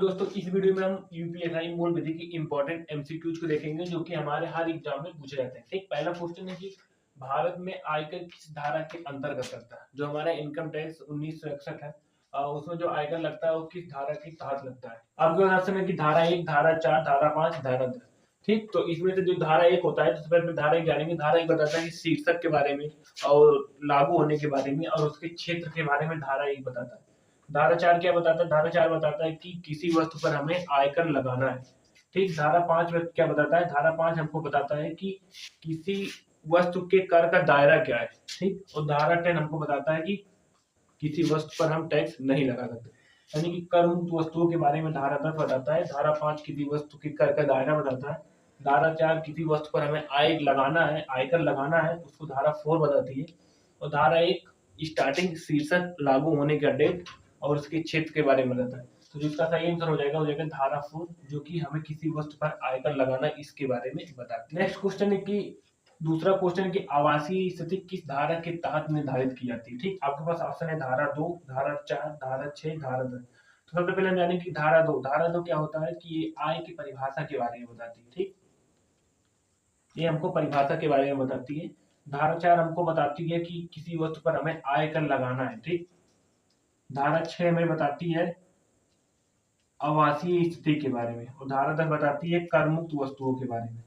दोस्तों इस वीडियो में हम यूपीएसआई मूल विधि की इंपॉर्टेंट एमसीक्यूज को देखेंगे जो कि हमारे हर एग्जाम में पूछे जाते हैं। ठीक, पहला क्वेश्चन है कि भारत में आयकर किस धारा के अंतर्गत लगता है। जो हमारा इनकम टैक्स 1961 है, उसमें जो आयकर लगता है वो किस धारा के तहत लगता है। आपके ऑप्शन है कि धारा 1, धारा 4, धारा 5, धारा 10। ठीक, तो इसमें से जो धारा 1 होता है, तो सबसे पहले धारा 1 जानेंगे। धारा 1 बताता है कि शीर्षक के बारे में और लागू होने के बारे में और उसके क्षेत्र के बारे में धारा 1 बताता है। धारा 4 क्या बताता है? धारा 4 बताता है कि किसी वस्तु पर हमें आयकर लगाना है। ठीक, धारा 5 क्या बताता है? धारा 5 हमको बताता है कि किसी वस्तु के कर का दायरा क्या है। ठीक, और धारा 10 हमको बताता है कि किसी वस्तु पर हम टैक्स नहीं लगा सकते, यानी कि कर मुक्त वस्तुओं के बारे में धारा 10 बताता है। धारा 5 किसी वस्तु के कर का दायरा बताता है। धारा 4 किसी वस्तु पर हमें आय लगाना है, आयकर लगाना है, उसको धारा 4 बताती है। और धारा 1 स्टार्टिंग शीर्षक, लागू होने का डेट और उसके क्षेत्र के बारे में बताता है। तो जिसका सही आंसर हो जाएगा धारा 4, जो कि हमें किसी वस्तु पर आयकर लगाना इसके बारे में बताता है। नेक्स्ट क्वेश्चन है कि दूसरा क्वेश्चन की आवासीय स्थिति किस धारा के तहत निर्धारित की जाती है। ठीक, आपके पास ऑप्शन है धारा 2, धारा 4, धारा 6, धारा 10। तो सबसे पहले हम जानेंगे कि धारा 2। धारा 2 क्या होता है कि ये आय की परिभाषा के बारे में बताती है। ठीक, ये हमको परिभाषा के बारे में बताती है। धारा 4 हमको बताती है कि किसी वस्तु पर हमें आयकर लगाना है। ठीक, धारा 6 हमें बताती है आवासीय स्थिति के बारे में और धारा 10 बताती है कर मुक्त वस्तुओं के बारे में।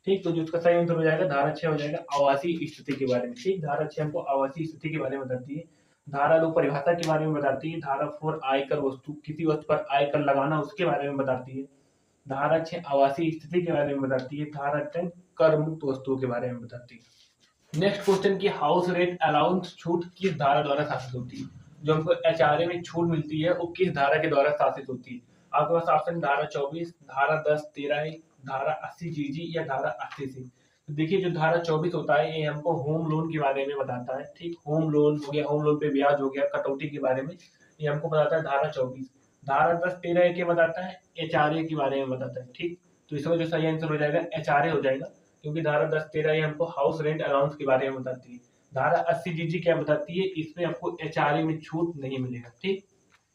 ठीक, तो जिसका सही आंसर हो जाएगा धारा 6 हो जाएगा आवासीय स्थिति के बारे में। ठीक, धारा 6 हमको आवासीय स्थिति के बारे में बताती है। धारा 2 परिभाषा के बारे में बताती है। धारा 4 आयकर वस्तु, किसी वस्तु पर आयकर लगाना उसके बारे में बताती है। धारा 6 आवासीय स्थिति के बारे में बताती है। धारा 10 कर मुक्त वस्तुओं के बारे में बताती है। नेक्स्ट क्वेश्चन की हाउस रेंट अलाउंस छूट किस धारा द्वारा शासित होती है। जो हमको एचआरए में छूट मिलती है वो किस धारा के द्वारा शासित होती है। आपके पास ऑप्शन धारा 24, धारा 10, 13, धारा 80 जीजी या धारा 80 सी। तो देखिए जो धारा 24 होता है ये हमको होम लोन के बारे में बताता है। ठीक, होम लोन हो गया, होम लोन पे ब्याज हो गया, कटौती के बारे में ये हमको बताता है धारा 24। धारा 10, 13 क्या बताता है? एचआरए के बारे में बताता है। ठीक, तो इसमें जो सही आंसर हो जाएगा एचआरए हो जाएगा, क्योंकि धारा 10, 13 हमको हाउस रेंट अलाउंस के बारे में बताती है। धारा 80 जीजी क्या बताती है? इसमें आपको एचआरए में छूट नहीं मिलेगा। ठीक,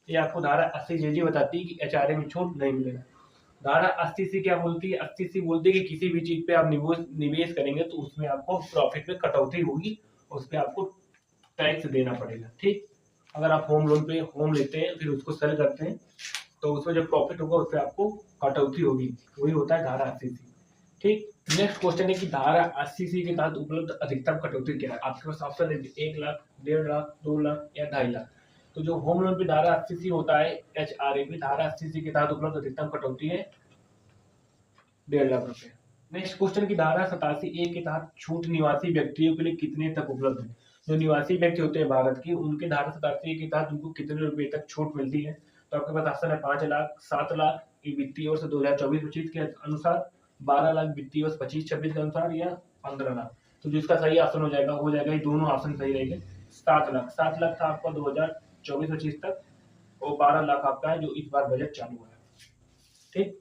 ये आपको धारा 80 जीजी बताती है कि एचआरए में छूट नहीं मिलेगा। धारा 80 सी क्या बोलती है? 80 सी बोलती है कि किसी भी चीज पे आप निवेश करेंगे तो उसमें आपको प्रॉफिट में कटौती होगी, उस पर आपको टैक्स देना पड़ेगा। ठीक, अगर आप होम लोन पे होम लेते हैं फिर उसको सेल करते हैं तो उसमें जो प्रॉफिट होगा उससे आपको कटौती होगी, वही होता है धारा 80 सी। ठीक, नेक्स्ट क्वेश्चन है कि धारा 80 सी के तहत उपलब्ध अधिकतम कटौती क्या है। आपके पास ऑप्शन है 1 लाख, 1.5 लाख, 2 लाख या 2.5 लाख। तो जो होम लोन पे धारा 80 सी होता है, एचआरए पे धारा 80 सी के तहत उपलब्ध अधिकतम कटौती है 1.5 लाख रुपए। नेक्स्ट क्वेश्चन की धारा 87A के तहत छूट निवासी व्यक्तियों के लिए कितने तक उपलब्ध है। जो निवासी व्यक्ति होते हैं भारत के, उनके धारा 87A के तहत उनको कितने रुपए तक छूट मिलती है। तो आपके पास ऑप्शन है 5 लाख, 7 लाख वित्तीय वर्ष 2024-25 के अनुसार, 12 लाख वित्तीय वर्ष 25-26 के अनुसार, या 15 लाख। तो जिसका सही ऑप्शन हो जाएगा ये दोनों ऑप्शन सही रहेंगे। 7 लाख, 7 लाख था आपका 2024-25 तक और 12 लाख आपका है जो इस बार बजट चालू है। ठीक,